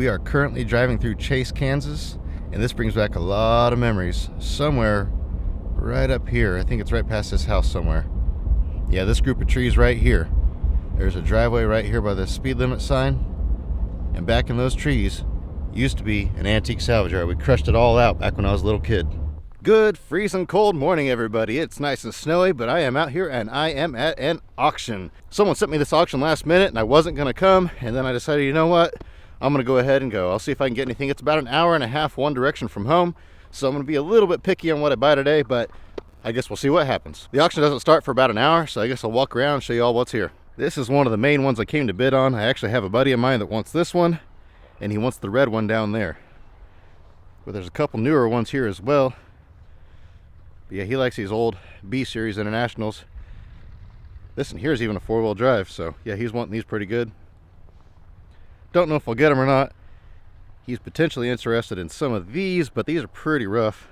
We are currently driving through Chase, Kansas, and this brings back a lot of memories. Somewhere right up here, I think it's right past this house somewhere. Yeah, this group of trees right here. There's a driveway right here by the speed limit sign, and back in those trees used to be an antique salvage yard. We crushed it all out back when I was a little kid. Good freezing cold morning, everybody. It's nice and snowy, but I am out here and I am at an auction. Someone sent me this auction last minute and I wasn't gonna come, and then I decided, you know what, I'm gonna go ahead and go. I'll see if I can get anything. It's about an hour and a half one direction from home, so I'm gonna be a little bit picky on what I buy today, but I guess we'll see what happens. The auction doesn't start for about an hour, so I guess I'll walk around and show you all what's here. This is one of the main ones I came to bid on. I actually have a buddy of mine that wants this one, and he wants the red one down there. But there's a couple newer ones here as well. But yeah, he likes these old B-Series Internationals. This one here is even a four-wheel drive, so yeah, he's wanting these pretty good. Don't know if I'll get them or not. He's potentially interested in some of these, but these are pretty rough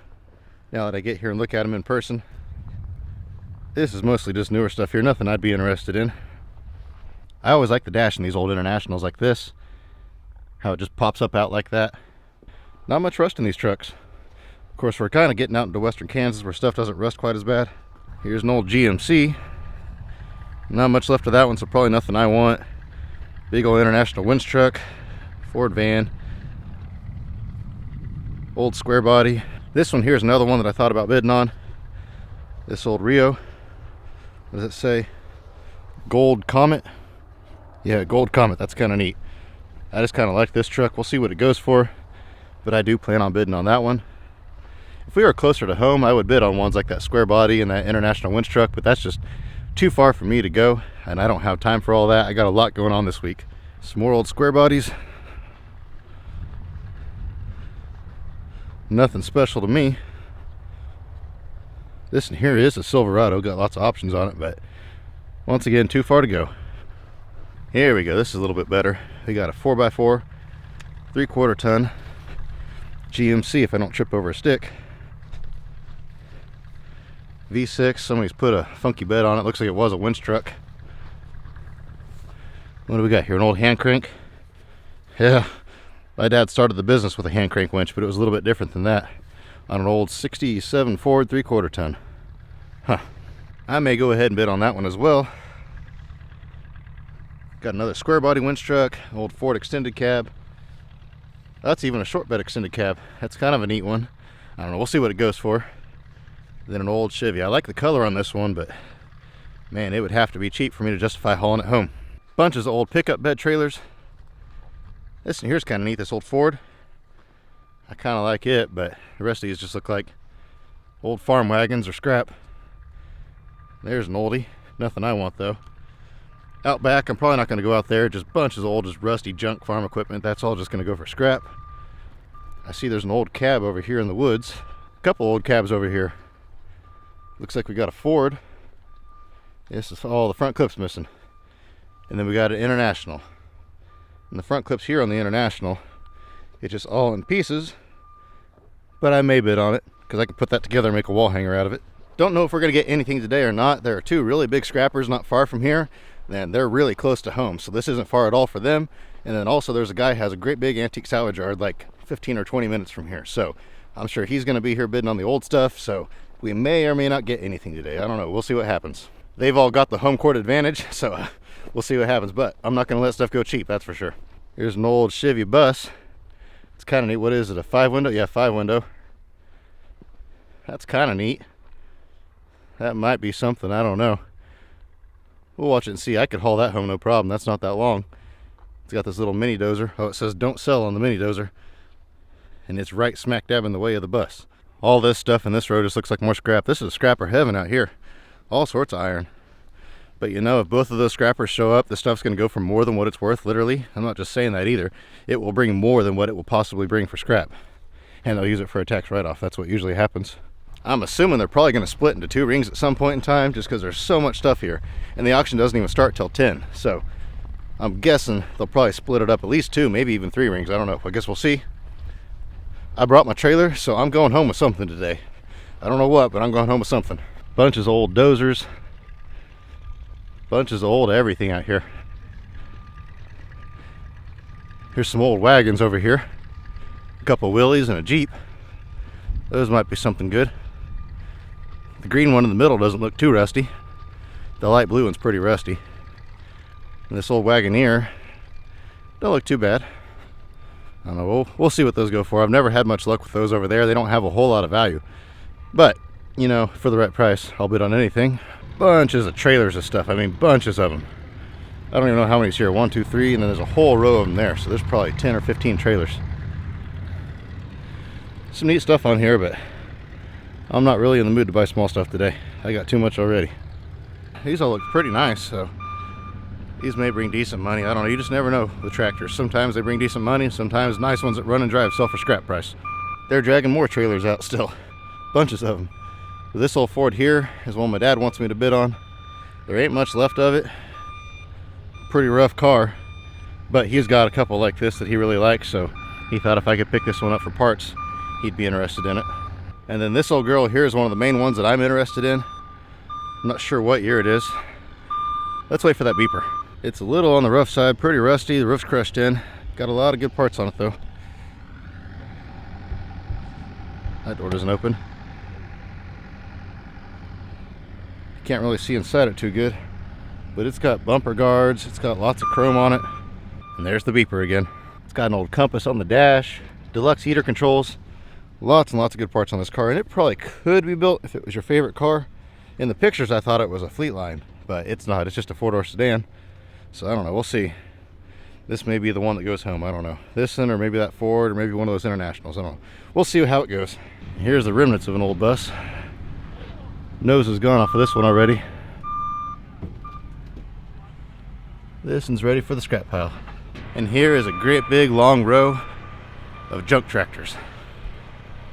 now that I get here and look at them in person. This is mostly just newer stuff here, nothing I'd be interested in. I always like the dash in these old Internationals like this, how it just pops up out like that. Not much rust in these trucks. Of course, we're kind of getting out into western Kansas where stuff doesn't rust quite as bad. Here's an old GMC. Not much left of that one, so probably nothing I want. Big old International winch truck, Ford van, old square body. This one here is another one that I thought about bidding on. This old Rio. What does it say? Gold Comet. Yeah, Gold Comet. That's kind of neat. I just kind of like this truck. We'll see what it goes for, but I do plan on bidding on that one. If we were closer to home, I would bid on ones like that square body and that International winch truck, but that's just too far for me to go, and I don't have time for all that. I got a lot going on this week. Some more old square bodies. Nothing special to me. This one here is a Silverado. Got lots of options on it, but once again, too far to go. Here we go. This is a little bit better. We got a 4x4, 3/4 ton GMC, if I don't trip over a stick. V6. Somebody's put a funky bed on it. Looks like it was a winch truck. What do we got here? An old hand crank. Yeah, my dad started the business with a hand crank winch, but it was a little bit different than that. On an old 67 Ford 3/4 ton. Huh. I may go ahead and bid on that one as well. Got another square body winch truck, old Ford extended cab. That's even a short bed extended cab. That's kind of a neat one. I don't know, we'll see what it goes for. Then an old Chevy. I like the color on this one, but man, it would have to be cheap for me to justify hauling it home. Bunches of old pickup bed trailers. This one here's kind of neat, this old Ford. I kind of like it, but the rest of these just look like old farm wagons or scrap. There's an oldie. Nothing I want though. Out back, I'm probably not going to go out there. Just bunches of old, just rusty junk farm equipment. That's all just going to go for scrap. I see there's an old cab over here in the woods. A couple old cabs over here. Looks like we got a Ford. This is all the front clips missing. And then we got an International. And the front clips here on the International, it's just all in pieces. But I may bid on it, because I can put that together and make a wall hanger out of it. Don't know if we're going to get anything today or not. There are two really big scrappers not far from here, and they're really close to home, so this isn't far at all for them. And then also there's a guy who has a great big antique salvage yard like 15 or 20 minutes from here, so I'm sure he's going to be here bidding on the old stuff, so we may or may not get anything today. I don't know. We'll see what happens. They've all got the home court advantage, so we'll see what happens, but I'm not going to let stuff go cheap, that's for sure. Here's an old Chevy bus. It's kind of neat. What is it, a 5-window? Yeah, 5-window. That's kind of neat. That might be something, I don't know. We'll watch it and see. I could haul that home no problem. That's not that long. It's got this little mini dozer. Oh, it says don't sell on the mini dozer. And it's right smack dab in the way of the bus. All this stuff in this road just looks like more scrap. This is scrapper heaven out here. All sorts of iron. But you know, if both of those scrappers show up, this stuff's going to go for more than what it's worth, literally. I'm not just saying that either. It will bring more than what it will possibly bring for scrap. And they'll use it for a tax write-off. That's what usually happens. I'm assuming they're probably going to split into two rings at some point in time, just because there's so much stuff here. And the auction doesn't even start till 10. So I'm guessing they'll probably split it up at least 2, maybe even 3 rings. I don't know. I guess we'll see. I brought my trailer, so I'm going home with something today. I don't know what, but I'm going home with something. Bunches of old dozers. Bunches of old everything out here. Here's some old wagons over here. A couple Willys and a Jeep. Those might be something good. The green one in the middle doesn't look too rusty. The light blue one's pretty rusty. And this old Wagoneer don't look too bad. I don't know, we'll see what those go for. I've never had much luck with those over there. They don't have a whole lot of value. But, you know, for the right price, I'll bid on anything. Bunches of trailers of stuff. I mean, bunches of them. I don't even know how many's here. 1, 2, 3, and then there's a whole row of them there. So there's probably 10 or 15 trailers. Some neat stuff on here, but I'm not really in the mood to buy small stuff today. I got too much already. These all look pretty nice, so these may bring decent money. I don't know, you just never know with tractors. Sometimes they bring decent money, sometimes nice ones that run and drive sell for scrap price. They're dragging more trailers out still. Bunches of them. But this old Ford here is one my dad wants me to bid on. There ain't much left of it. Pretty rough car, but he's got a couple like this that he really likes, so he thought if I could pick this one up for parts, he'd be interested in it. And then this old girl here is one of the main ones that I'm interested in. I'm not sure what year it is. Let's wait for that beeper. It's a little on the rough side, pretty rusty, the roof's crushed in. Got a lot of good parts on it though. That door doesn't open. Can't really see inside it too good, but it's got bumper guards, it's got lots of chrome on it. And there's the beeper again. It's got an old compass on the dash, deluxe heater controls, lots and lots of good parts on this car, and it probably could be built if it was your favorite car. In the pictures I thought it was a Fleet Line, but it's not. It's just a 4-door sedan. So I don't know, we'll see. This may be the one that goes home, I don't know. This one, or maybe that Ford, or maybe one of those Internationals, I don't know. We'll see how it goes. Here's the remnants of an old bus. Nose is gone off of this one already. This one's ready for the scrap pile. And here is a great big long row of junk tractors.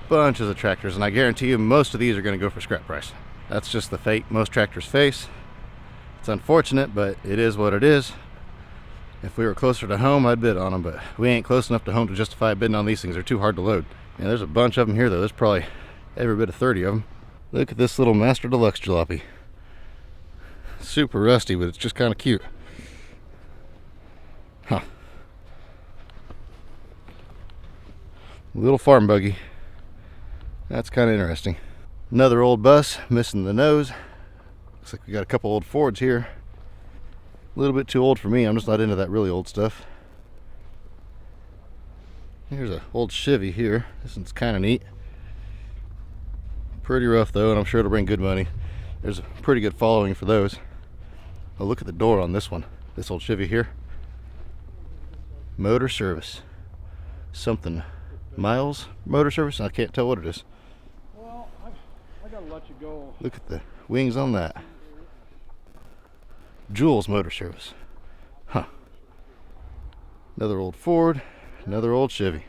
Bunches of tractors, and I guarantee you most of these are going to go for scrap price. That's just the fate most tractors face. It's unfortunate, but it is what it is. If we were closer to home, I'd bid on them, but we ain't close enough to home to justify bidding on these things. They're too hard to load. And there's a bunch of them here though. There's probably every bit of 30 of them. Look at this little Master Deluxe jalopy. Super rusty, but it's just kind of cute. Huh. Little farm buggy. That's kind of interesting. Another old bus, missing the nose. Looks like we got a couple old Fords here. A little bit too old for me. I'm just not into that really old stuff. Here's an old Chevy here. This one's kind of neat. Pretty rough though, and I'm sure it'll bring good money. There's a pretty good following for those. Oh, look at the door on this one. This old Chevy here. Motor service. Something. Miles Motor Service? I can't tell what it is. Well, I gotta let you go. Look at the wings on that. Jules Motor Service. Huh. Another old Ford, another old Chevy.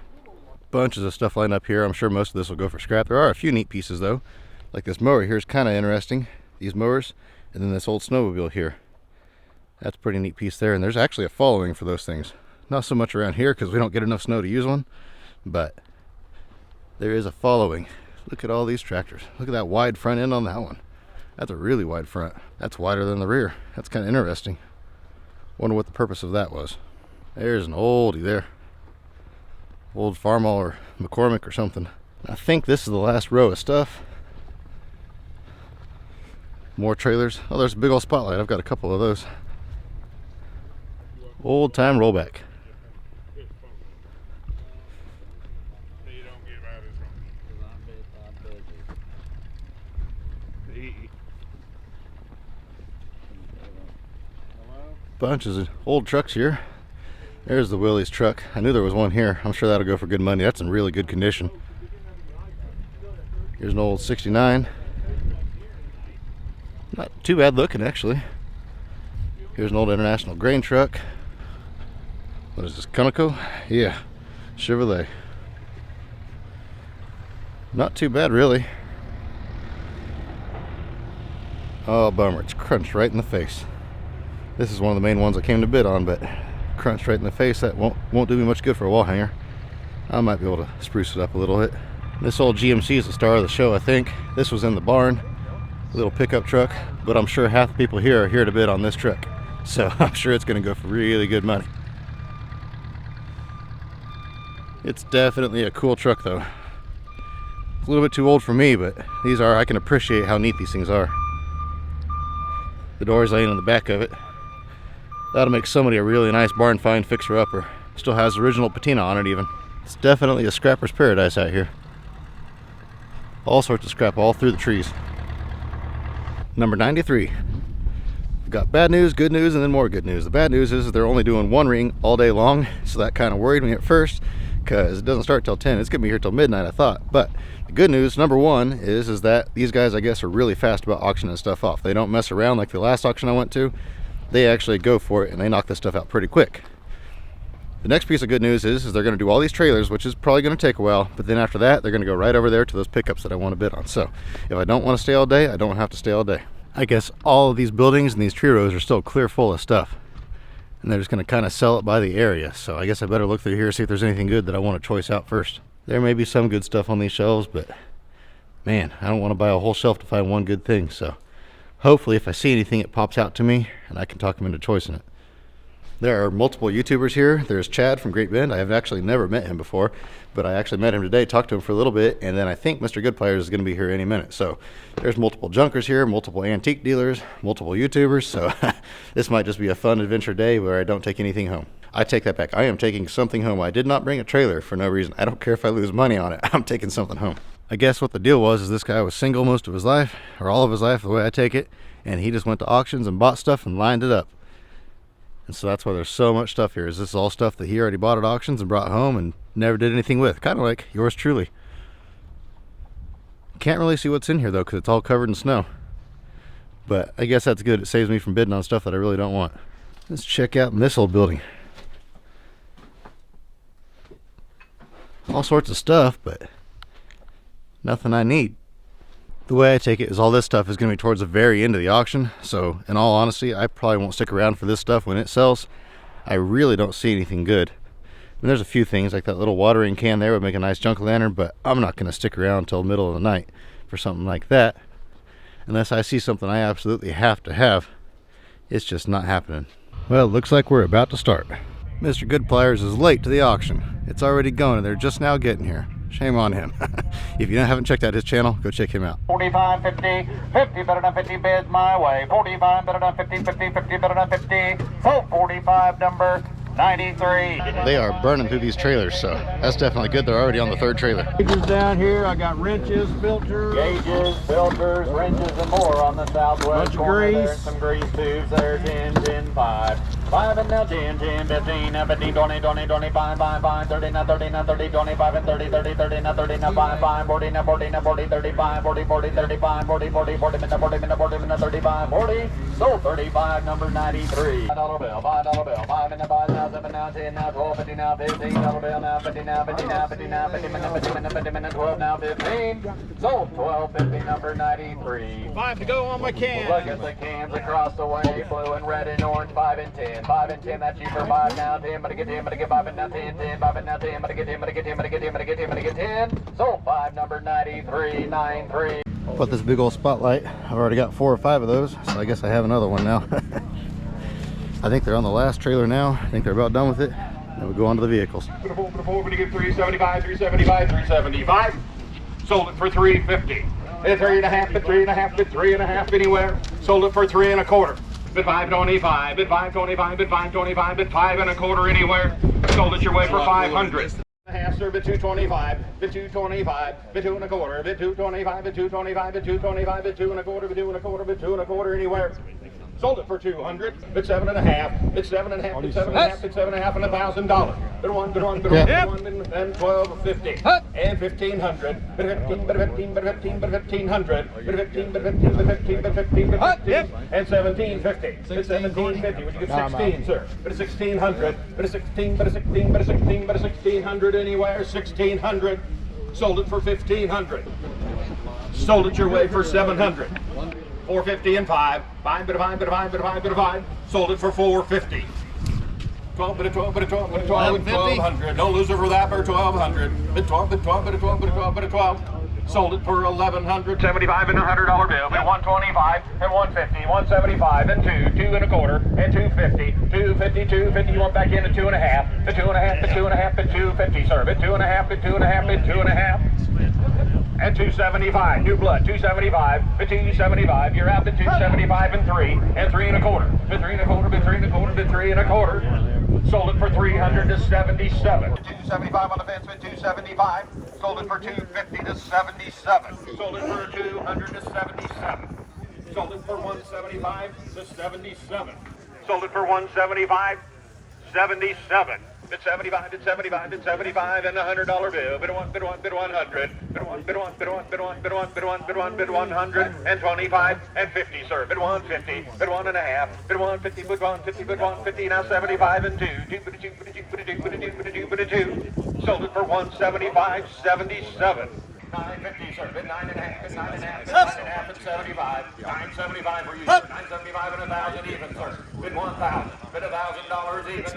Bunches of stuff lined up here. I'm sure most of this will go for scrap. There are a few neat pieces though. Like this mower here is kind of interesting. These mowers, and then this old snowmobile here. That's a pretty neat piece there, and there's actually a following for those things. Not so much around here because we don't get enough snow to use one, but there is a following. Look at all these tractors. Look at that wide front end on that one. That's a really wide front. That's wider than the rear. That's kind of interesting. Wonder what the purpose of that was. There's an oldie there. Old Farmall or McCormick or something. I think this is the last row of stuff. More trailers. Oh, there's a big old Spotlight. I've got a couple of those. Old time rollback. Bunches of old trucks here. There's the Willys truck. I knew there was one here. I'm sure that'll go for good money. That's in really good condition. Here's an old 69. Not too bad looking actually. Here's an old International grain truck. What is this, Conoco? Yeah, Chevrolet. Not too bad really. Oh bummer, it's crunched right in the face. This is one of the main ones I came to bid on, but crunched right in the face. That won't do me much good for a wall hanger. I might be able to spruce it up a little bit. This old GMC is the star of the show, I think. This was in the barn, a little pickup truck, but I'm sure half the people here are here to bid on this truck. So I'm sure it's gonna go for really good money. It's definitely a cool truck though. It's a little bit too old for me, but these are, I can appreciate how neat these things are. The doors laying in the back of it. That'll make somebody a really nice barn find fixer-upper. Still has original patina on it even. It's definitely a scrapper's paradise out here. All sorts of scrap all through the trees. Number 93. We've got bad news, good news, and then more good news. The bad news is they're only doing one ring all day long, so that kind of worried me at first because it doesn't start till 10. It's gonna be here till midnight, I thought. But the good news, number one, is that these guys, I guess, are really fast about auctioning stuff off. They don't mess around like the last auction I went to. They actually go for it and they knock this stuff out pretty quick. The next piece of good news is they're going to do all these trailers, which is probably going to take a while, but then after that they're going to go right over there to those pickups that I want to bid on. So if I don't want to stay all day, I don't have to stay all day. I guess all of these buildings and these tree rows are still clear full of stuff, and they're just going to kind of sell it by the area. So I guess I better look through here, see if there's anything good that I want to choice out first. There may be some good stuff on these shelves, but man, I don't want to buy a whole shelf to find one good thing. So hopefully if I see anything, it pops out to me and I can talk them into choicing it. There are multiple YouTubers here. There's Chad from Great Bend. I have actually never met him before, but I actually met him today, talked to him for a little bit, and then I think Mr. Good Players is going to be here any minute. So there's multiple junkers here, multiple antique dealers, multiple YouTubers. So this might just be a fun adventure day where I don't take anything home. I take that back. I am taking something home. I did not bring a trailer for no reason. I don't care if I lose money on it. I'm taking something home. I guess what the deal was is this guy was single most of his life, or all of his life, the way I take it, and he just went to auctions and bought stuff and lined it up. And so that's why there's so much stuff here. Is this all stuff that he already bought at auctions and brought home and never did anything with? Kind of like yours truly. Can't really see what's in here though, because it's all covered in snow. But I guess that's good. It saves me from bidding on stuff that I really don't want. Let's check out this old building. All sorts of stuff, but nothing I need. The way I take it is all this stuff is going to be towards the very end of the auction. So in all honesty, I probably won't stick around for this stuff when it sells. I really don't see anything good. I mean, there's a few things like that little watering can there would make a nice junk lantern, but I'm not going to stick around until the middle of the night for something like that. Unless I see something I absolutely have to have. It's just not happening. Well, it looks like we're about to start. Mr. Good Pliers is late to the auction. It's already going and they're just now getting here. Shame on him. If you haven't checked out his channel, go check him out. 45, 50, 50 better than 50 bids my way. 45 better than 50, 50, 50 better than 50. So 45 number 93. They are burning through these trailers, so that's definitely good. They're already on the third trailer. Gauges down here. I got wrenches, filters. Gauges, filters, wrenches, and more on the southwest Bunch of corner. grease. There's some grease tubes there. 10, 10, 5. 5 and now 10, 10, 15, 15, 20, 20, 25, 5, 5, 30, now 30, now 30, 25, and 30, 30, 30, now 30, now 5, 5, 40, now 40, now 40, 35, 40, 40, 35, 40, 40, 40, now 40, now 40, now 35, 40, so 35, number 93. $5 bill, $5 bill, 5 and now 5, now 7, now 10, now 12, 50, now 15, $5 bill, now 50, now 50, now 50, now 50, now 50, now 50, now 12, now 15, so 12, 50, number 93. 5 to go on my can. Look at the cans across the way, blue and red and orange, 5 and 10. 5 and 10, that's cheaper. 5 now 10, but I get 10, but I get 5 and now 10, 10, 5 and now 10, but I get 10, but I get 10, but I get 10, but I get 10, but I get 10. So 5 number 93, 93. Put this big old spotlight. I've already got 4 or 5 of those, so I guess I have another one now. I think they're on the last trailer now. I think they're about done with it. Then we go on to the vehicles. We're going to give 375, 375, 375. Sold it for 350. Bid 3.5, bid 3.5, bid 3.5 anywhere. Sold it for 3 1/4. Bid 525, bid 525, bid 525, bid 5 1/4 anywhere. Sold it your way for 500. Half sir, bid 225, bid 225, bid 2 1/4, bid 225, bid 225, bid 225, bid 2 1/4, bid 2 1/4, bid 2 1/4 anywhere. Sold it for 200, bid 7.5, bid 7.5, bid 7.5, bid 7.5 and $1,000. Bid 1, bid 1, bid 1, bid 1, and 12.50 and 1,500. Bid 15, bid 15, bid 15, bid 1,500. Bid 15, bid 15, bid 15, bid 15, bid 15, and 17.50. Bid 17.50. Would you give 16, sir? Bid 1,600. Bid a 16, bid a 16, bid a 16, bid a 1,600 anywhere. 1,600. Sold it for 1,500. Sold it your way for 700. 450 and 5. 5, bit of 5, bit of 5, bit of 5, bit of 5. Sold it for 450. 12, bit of 12, bit of 12, bit of 12, 1,200. No loser for that for 1,200. Bit 12, bit 12, bit of 12, bit of 12, bit of 12. Sold it for $1,175 and $100 bill. Bid 125 and 150, 175 and 2 and a quarter and 250, 250, 250. You want back in at 2.5, the 2.5, the 2.5, the 250, sir. Bid 2.5, bid 2.5, bid 2.5. And 275, new blood, 275, bid 275, you're out bid 275 and 3 and a quarter, bid 3 and a quarter, bid 3 and a quarter, bid 3 and a quarter. Sold it for $377. 275 on the fence, bid 275. Sold it for $250 to $77. Sold it for $200 to $77. Sold it for $175 to $77. Sold it for $175, $77. Bid 75, bid 75, bid 75, and $100 bill. Bid 1, bid 1, bid 100. Bid 1, bid 1, bid 1, bid 1, bid 1, bid 1, bid 1, bid 100, and 25 and 50, sir. Bid 150, bid 1.5, bid 150, bid 150, bid 150, now 75 and 2. 2, bid 2, bid 2, bid 2, bid 2, bid 2, bid 2. Sold it for $175, $77. 950, sir. Bid 9.5, bid 9.5, bid 9.5 and 75. 975 for you, sir. 975 and 1,000 even, sir. Bid 1,000, bid $1,000 even.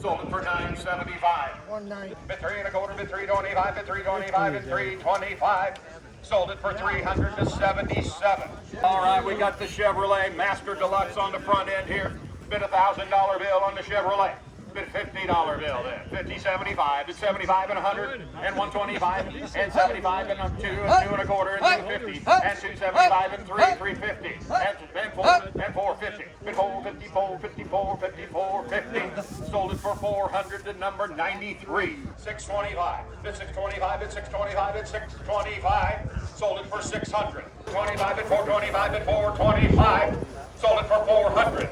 Sold it for $975. 190. Bid 3 and a quarter, bid 325, bid 325 and 325. Sold it for $300 to $77. All right, we got the Chevrolet Master Deluxe on the front end here. Bid $1,000 bill on the Chevrolet. Bid $50 bill then. 50, 75, bid 75 and 100 and 125 and 75 and 2 and a quarter and 250 and 275 and 350 and 450. Bid 450, 450, 450, 450. Sold it for $400 to number 93. 625. Bid 625, bid 625, bid 625. Sold it for $600. 25 bid 425, bid 425. Sold it for $400.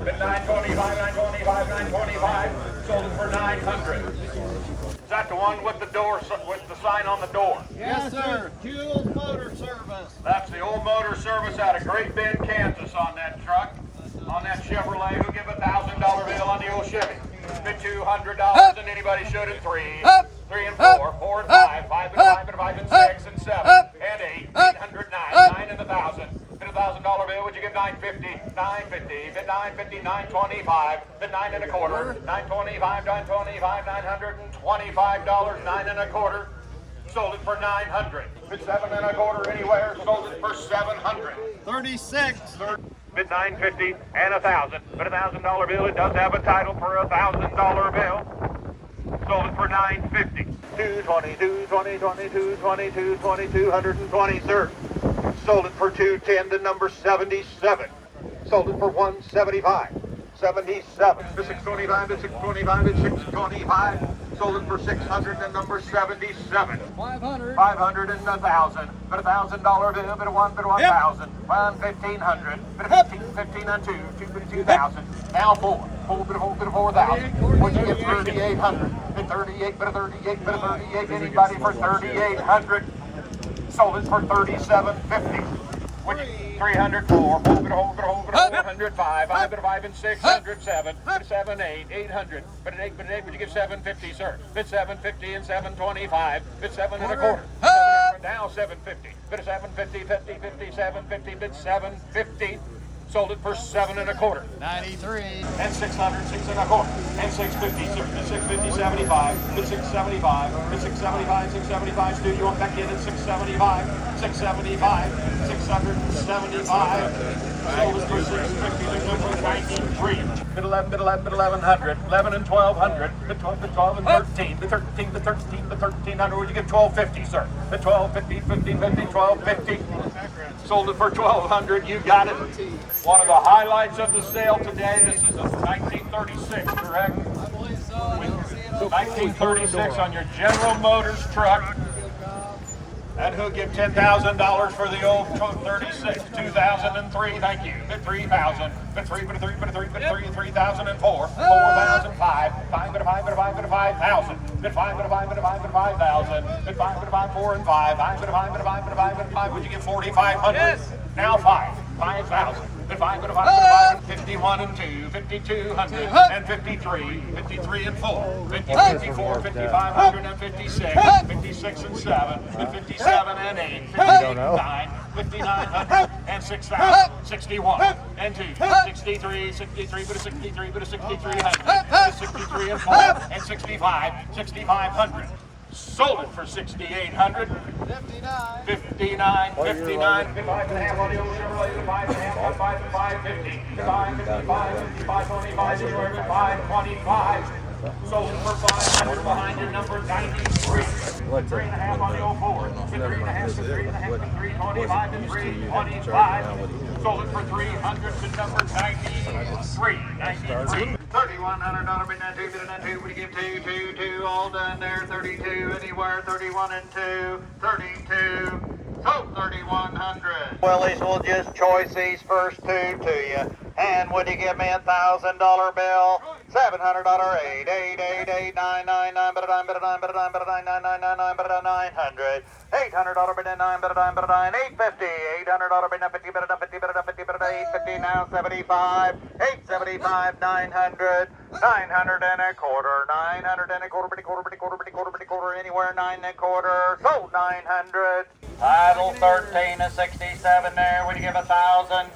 Bid 925, 925, 925. Sold it for $900. Is that the one with the door, with the sign on the door? Yes, sir. Jules Motor Service. That's the old motor service out of Great Bend, Kansas on that truck, on that Chevrolet. Who give $1,000 bill on the old Chevy? Bid $200 and anybody should in 3. 3 and 4, 4 and 5, 5 and 5 and 5 and 6 and 7 and 8, 809, 9 and 1,000. Bid $1,000 bill, would you give 950? 950, bid 950, 925, bid 9 and a quarter, 925, 925, $925, 9 and a quarter. Sold it for $900. Bid 7 and a quarter anywhere, sold it for $700. 36. Bid 950 and 1,000. Bid $1,000 bill. It does have a title for $1,000 bill. Sold it for $950. 220, 220, 20, 220, 220, 220, sir. Sold it for $210 to number 77. Sold it for $175. 77. Bid 625, bid 625, bid 625. Sold it for $600 to number 77. 500. 500 and 1,000. Bid $1,000 bill. Bid 1, bid 1,000. 1,500. Bid 15, 15 and 2. 2 bid 2,000. Now 4. 4 bid 4, bid 4,000. What'd you get? 3,800. Bid 38, bid 38, bid 38. Anybody for 3,800? Sold it for $3,750. 300, 4, 4 bid 400, 5, 5 bid 5 and 600, 7, bid 7, 8, 800, bid 8, bid 8, would you give 750, sir? Bid 750 and 725, bid 7 and a quarter, now 750, bid 750, 50, 50, 750, bid 750. Sold it for 7 and a quarter. 93. And 600, 6 and a quarter. And 650, 650, 75. Bid 675. Bid 675, 675. Stu, you want back in at 675. 675. 675. Sold it for 650 to number 93. Bid 11, bid 11, bid 1100. 11 and 1200. Bid 12, bid 12 and 13. Bid 13, bid 13, bid 1300. Would you give 1250, sir? Bid 1250, 50, 50, 1250. Sold it for 1200. You got it. One of the highlights of the sale today. This is a 1936, correct? I believe so. I don't see it on 1936 on your General Motors truck. And who'll give $10,000 for the old 36? 2003, thank you. Bid 3,000. Bid 3, bid 3, bid 3, bid 3, 3,004. 4,005. 5, bid 5, bid 5, bid 5,000. Bid 5, bid 5, bid 5, bid 5,000. Bid 5, bid 5, 4 and 5. 5, bid 5, bid 5, bid 5, bid 5. Would you give 4,500? Now 5. 5,000. Bid 5, bid 5, bid 5, 51 and 2, 5,200 and 53, 53 and 4, 50, 54, 5,500 and 56, 56 and 7, 57 and 8, 58 and 9, 5,900 and 6,000, 61 and 2, 63, 63, bid 63, bid 6,300, 63 and 4 and 65, 6,500. Sold it for 6,800. 59. 59, 59, 55 and a half on the old Chevrolet, 5 and a half, 5 and 5, 50, 55, 55, 55, 25, 5, 25. Sold it for 500 behind your number 93. 3 and a half on the old Ford. 3 and a half to 3 and a half to 325 and 325. Sold it for 300 to number 93. 93. $3,100 bid on 2, bid on 2. We give 2, 2, 2. All done there. 32 anywhere. 31 and 2. 32. Sold 3,100. Willies will just choice these first two to you. And would you give me $1,000 bill? $700, 8, 8, 8, 8, 9, 9, 9, but a dime, but a dime, but a dime, but a dime, 9, 9, 9, 9, but a 900. $800 bid on 9, but a dime, but a dime, 850. $800 bid on 50, but a dime, 50, but a dime, 50, but a dime, 850. Now 75, 875, 900, 900 and a quarter, 900 and a quarter, bitty quarter, bitty quarter, bitty quarter, bitty quarter, anywhere 9 and a quarter. Sold 900. Title 13 of 67 there. Would you give 1,000?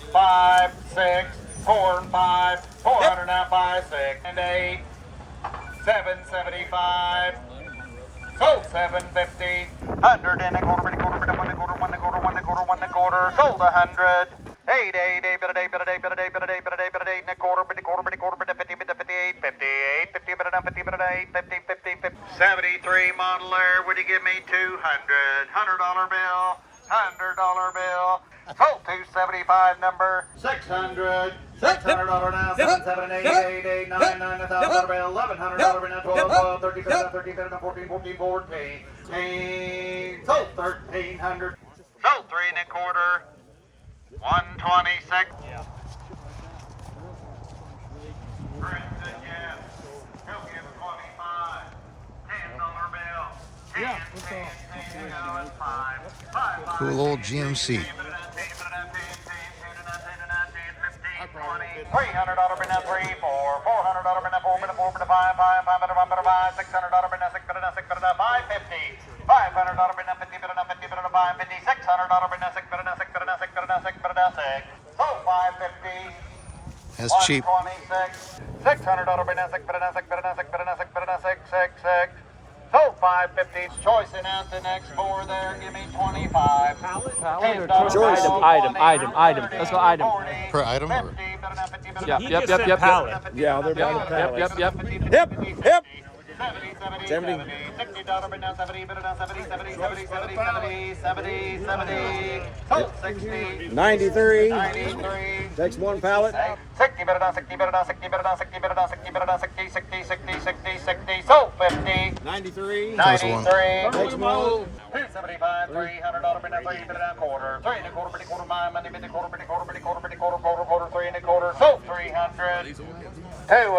5, 6, 4 and 5, 400 now, 5, 6 and 8, 775, sold 750, 100 and a quarter, one and a quarter, one and a quarter, one and a quarter, one and a quarter, sold 100, 8, 8, 8, but a day, but a day, but a day, but a day, but a day, but a day, and a quarter, but a quarter, but a quarter, but a 50, but a 58, 58, 50, but a 50, but a day, 50, 50, 50, 73 model there, would you give me 200, $100 bill, $100 bill. Sold 275 number 600, $600 now, 7, 7, 8, 8, 8, 9, 9, $1,000 bill, $1,100 now, 12, 12, 13, 14, 14, 14, 14, sold 1,300, sold 3 and a quarter, 126. Brendan, yes, he'll give 25, $10 bill, 10, 10, 10, 5, Cool old GMC. $300 bid on 3, 4, $400 bid on 4, bid on 4, bid on 5, 5, 500 bid on 5, $600 bid on 6, bid on 6, bid on 550, $500 bid on 50, bid on 50, bid on 550, $600 bid on 6, bid on 6, bid on 6, bid on 6, bid on 6, sold 550. That's cheap. 126, $600 bid on 6, bid on 6, bid on 6, bid on 6, bid on 6, 6, 6. Sold 550. Choicing out the next 4 there. Give me 25. Pallet or choice? Item. Let's go item. Per item? Or? Yep. Pallet. Yeah, they're by the pallets. Yep. 70. $60 bid on 70, bid on 70, 70, 70, 70, 70, 70. Sold 60. 93. 93. Takes one pallet. 60, bid on 60, bid on 60, bid on 60, bid on 60, bid on 60, 60, 60, 60, 60. Sold 50. 93. 93. Takes one. 275, $300 bid on 3, bid on quarter. 3 and a quarter, bid a quarter, my money, bid a quarter, bid a quarter, bid a quarter, bid a quarter, quarter, 3 and a quarter. Sold 300. 2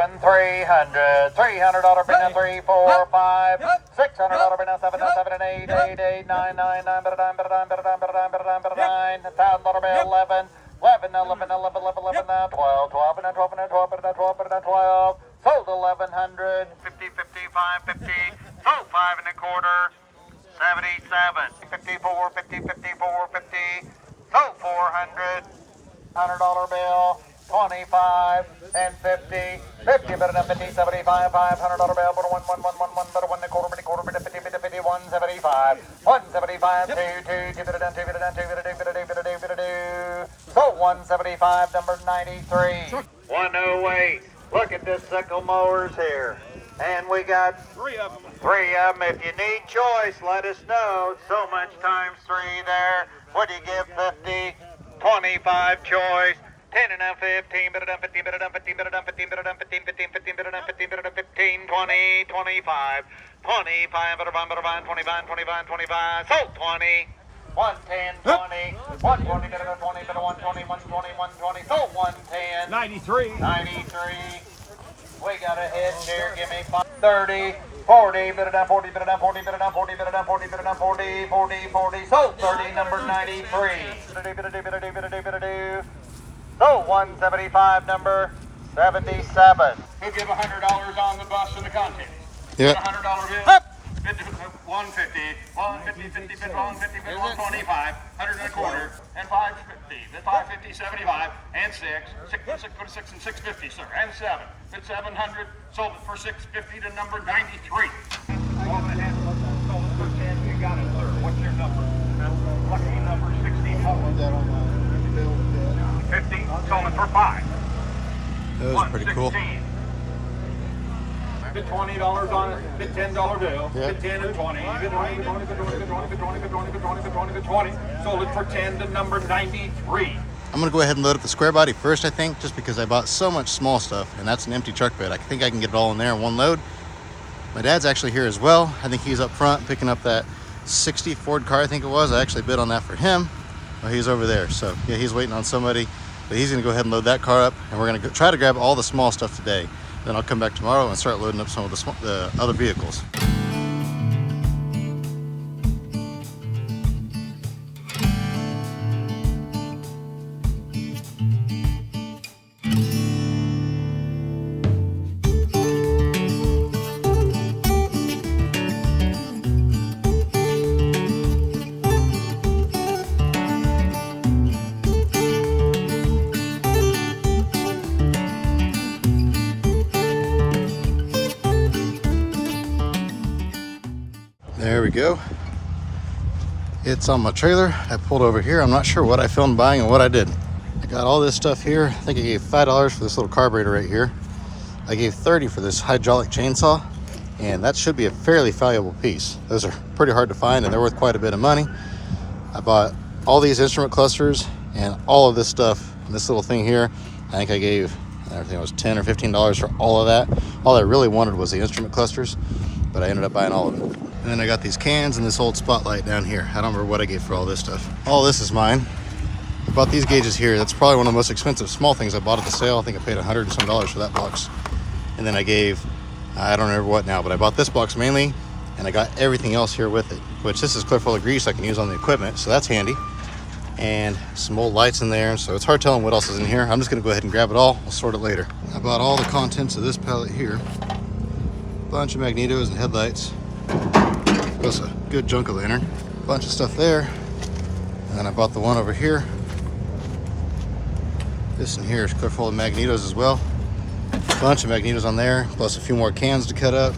and 300. $300 bid on 3, 4, 5. $600 bid on 7, 7 and 8, 8, 8, 9, 9, 9, bid a dime, bid a dime, bid a dime, bid a dime, bid a dime, bid a dime. $1,000 bill 11. 11, 11, 11, 11, 11, now 12, 12, and then 12, and then 12, and then 12, and then 12. Sold 1,100. 50, 55, 50. Sold 5 and a quarter. 77. 54, 50, 54, 50. Sold 400. $100 bill. 25 and 50. 50, better than 50, 75, $500 bill, but a 1, 1, 1, 1, 1, better 1 and a quarter, but a quarter, but a 50, but a 50, 175. 175, 2, 2, 2, bit it down, 2, bit it down, 2, bit it do, bit it do, bit it do, bit it do. So 175, number 93. 108. Look at this sickle mowers here. And we got 3 of them. 3 of them. If you need choice, let us know. So much times 3 there. What do you give 50? 25 choice. 10 and a 15, bit it up 15, bit it up 15, bit it up 15, bit it up 15, 15, 15, bit it up 15, bit it up 15, 20, 25, 25, bit it up 25, 25, 25, sold 20, 110, 20, 120, bit it up 20, bit it 120, 120, 120, sold 110, 93. 93, we got a head here, give me 30, 40, bit it down 40, bit it down 40, bit it down 40, bit it down 40, bit it down 40, 40, 40, sold 30, number 93, bit it do, bit it do, bit it do, bit it do, bit it do. So 175, number 77. He'll give $100 on the bus and the contents. Yeah. $100 bill. 150, 150, 50, 50, 150, 50, 125, 100 and a quarter, and 550. Then 550, 75, and 6. 6 and 650, sir, and 7. Bid 700, sold it for 650 to number 93. Sold it for 5. Those are pretty cool. 116. Bid $20 on it. Bid $10 bill. Yeah. Bid 10 and 20. Bid 20, bid 20, bid 20, bid 20, bid 20, bid 20, bid 20, bid 20, bid 20. Sold it for 10 to number 93. I'm gonna go ahead and load up the square body first, I think, just because I bought so much small stuff, and that's an empty truck bed. I think I can get it all in there in one load. My dad's actually here as well. I think he's up front picking up that 60 Ford car, I think it was. I actually bid on that for him. Well, he's over there. So yeah, he's waiting on somebody, but he's gonna go ahead and load that car up, and we're gonna try to grab all the small stuff today. Then I'll come back tomorrow and start loading up some of the other vehicles. There we go. It's on my trailer. I pulled over here. I'm not sure what I filmed buying and what I didn't. I got all this stuff here. I think I gave $5 for this little carburetor right here. I gave $30 for this hydraulic chainsaw, and that should be a fairly valuable piece. Those are pretty hard to find, and they're worth quite a bit of money. I bought all these instrument clusters and all of this stuff. This little thing here, I think I gave, I think it was $10 or $15 for all of that. All I really wanted was the instrument clusters, but I ended up buying all of it. And then I got these cans and this old spotlight down here. I don't remember what I gave for all this stuff. All this is mine. I bought these gauges here. That's probably one of the most expensive small things I bought at the sale. I think I paid $100 and some for that box. And then I gave, I don't remember what now, but I bought this box mainly, and I got everything else here with it, which this is clear full of grease I can use on the equipment, so that's handy. And some old lights in there, so it's hard telling what else is in here. I'm just gonna go ahead and grab it all. I'll sort it later. I bought all the contents of this pallet here. Bunch of magnetos and headlights. Plus a good junk of lantern. Bunch of stuff there. And then I bought the one over here. This in here is clear full of magnetos as well. Bunch of magnetos on there, plus a few more cans to cut up.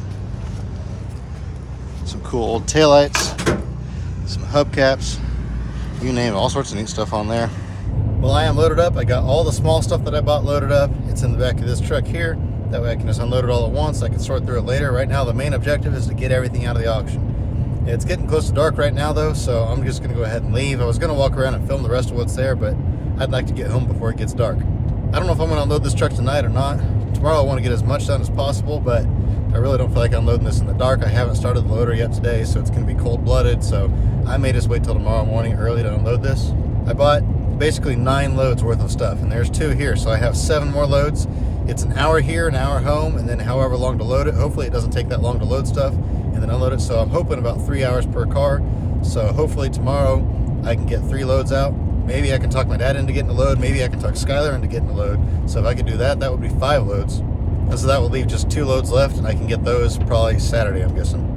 Some cool old taillights. Some hubcaps. You name it, all sorts of neat stuff on there. Well, I am loaded up. I got all the small stuff that I bought loaded up. It's in the back of this truck here. That way I can just unload it all at once. I can sort through it later. Right now, the main objective is to get everything out of the auction. It's getting close to dark right now though, so I'm just gonna go ahead and leave. I was gonna walk around and film the rest of what's there, but I'd like to get home before it gets dark. I don't know if I'm gonna unload this truck tonight or not. Tomorrow I wanna get as much done as possible, but I really don't feel like unloading this in the dark. I haven't started the loader yet today, so it's gonna be cold-blooded, so I may just wait till tomorrow morning early to unload this. I bought basically 9 loads worth of stuff, and there's 2 here, so I have 7 more loads. It's an hour here, an hour home, and then however long to load it. Hopefully it doesn't take that long to load stuff and then unload it, so I'm hoping about 3 hours per car. So hopefully tomorrow I can get 3 loads out. Maybe I can talk my dad into getting a load. Maybe I can talk Skylar into getting a load. So if I could do that, that would be 5 loads. And so that will leave just 2 loads left, and I can get those probably Saturday, I'm guessing.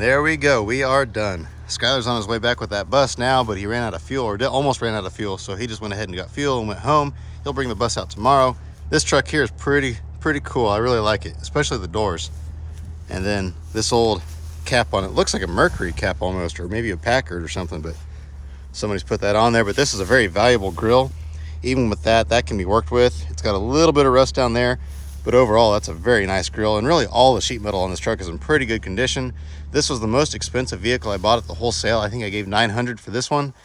there we go. We are done. Skylar's on his way back with that bus now, but he ran out of fuel, or almost ran out of fuel, so he just went ahead and got fuel and went home. He'll bring the bus out tomorrow. This truck here is pretty cool. I really like it, especially the doors. And then this old cap on it looks like a Mercury cap almost, or maybe a Packard or something, but somebody's put that on there. But this is a very valuable grill. Even with that can be worked with. It's got a little bit of rust down there, but overall that's a very nice grill. And really all the sheet metal on this truck is in pretty good condition. This was the most expensive vehicle I bought at the wholesale. I think I gave $900 for this one,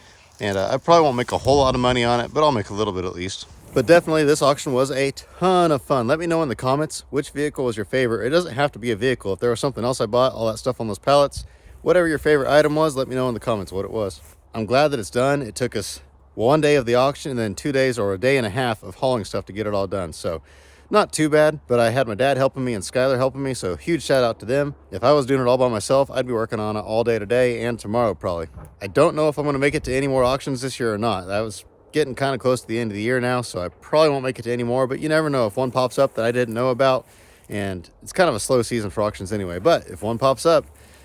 and I probably won't make a whole lot of money on it, but I'll make a little bit at least. But definitely this auction was a ton of fun. Let me know in the comments which vehicle was your favorite. It doesn't have to be a vehicle. If there was something else I bought, all that stuff on those pallets, whatever your favorite item was, let me know in the comments what it was. I'm glad that it's done. It took us one day of the auction and then 2 days or a day and a half of hauling stuff to get it all done. So not too bad, but I had my dad helping me and Skylar helping me, so huge shout out to them. If I was doing it all by myself, I'd be working on it all day today and tomorrow probably. I don't know if I'm going to make it to any more auctions this year or not. That was getting kind of close to the end of the year now, so I probably won't make it to any more, but you never know if one pops up that I didn't know about. And it's kind of a slow season for auctions anyway, but if one pops up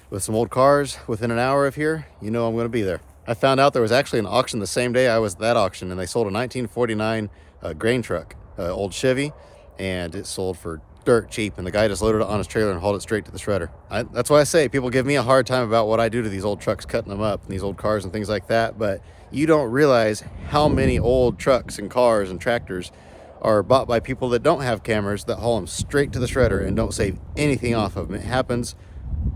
with some old cars within an hour of here, you know I'm going to be there. I found out there was actually an auction the same day I was at that auction, and they sold a 1949 grain truck, old Chevy, and it sold for dirt cheap, and the guy just loaded it on his trailer and hauled it straight to the shredder. That's why I say people give me a hard time about what I do to these old trucks, cutting them up, and these old cars and things like that, but you don't realize how many old trucks and cars and tractors are bought by people that don't have cameras, that haul them straight to the shredder and don't save anything off of them. It happens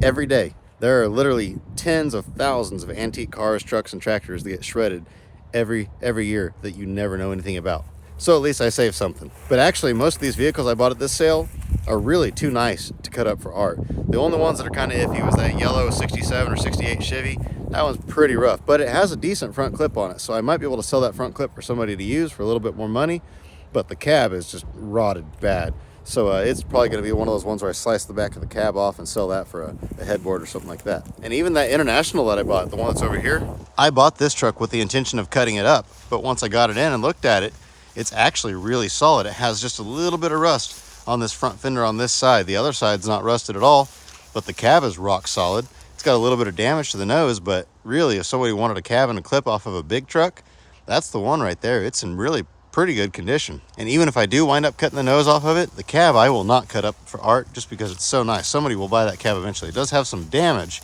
every day. There are literally tens of thousands of antique cars, trucks, and tractors that get shredded every year that you never know anything about. So at least I saved something. But actually, most of these vehicles I bought at this sale are really too nice to cut up for art. The only ones that are kind of iffy was that yellow 67 or 68 Chevy. That one's pretty rough, but it has a decent front clip on it, so I might be able to sell that front clip for somebody to use for a little bit more money. But the cab is just rotted bad. So it's probably going to be one of those ones where I slice the back of the cab off and sell that for a headboard or something like that. And even that International that I bought, the one that's over here, I bought this truck with the intention of cutting it up. But once I got it in and looked at it, it's actually really solid. It has just a little bit of rust on this front fender on this side. The other side's not rusted at all, but the cab is rock solid. It's got a little bit of damage to the nose, but really if somebody wanted a cab and a clip off of a big truck, that's the one right there. It's in really pretty good condition. And even if I do wind up cutting the nose off of it, the cab I will not cut up for art just because it's so nice. Somebody will buy that cab eventually. It does have some damage,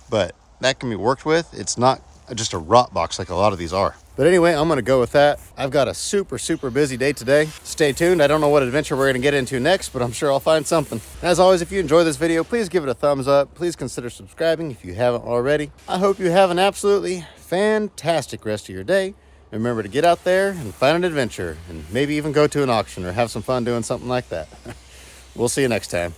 but that can be worked with. It's not just a rot box like a lot of these are. But anyway, I'm gonna go with that. I've got a super busy day today. Stay tuned. I don't know what adventure we're gonna get into next, but I'm sure I'll find something. As always, if you enjoy this video, please give it a thumbs up. Please consider subscribing if you haven't already. I hope you have an absolutely fantastic rest of your day. Remember to get out there and find an adventure, and maybe even go to an auction or have some fun doing something like that. We'll see you next time.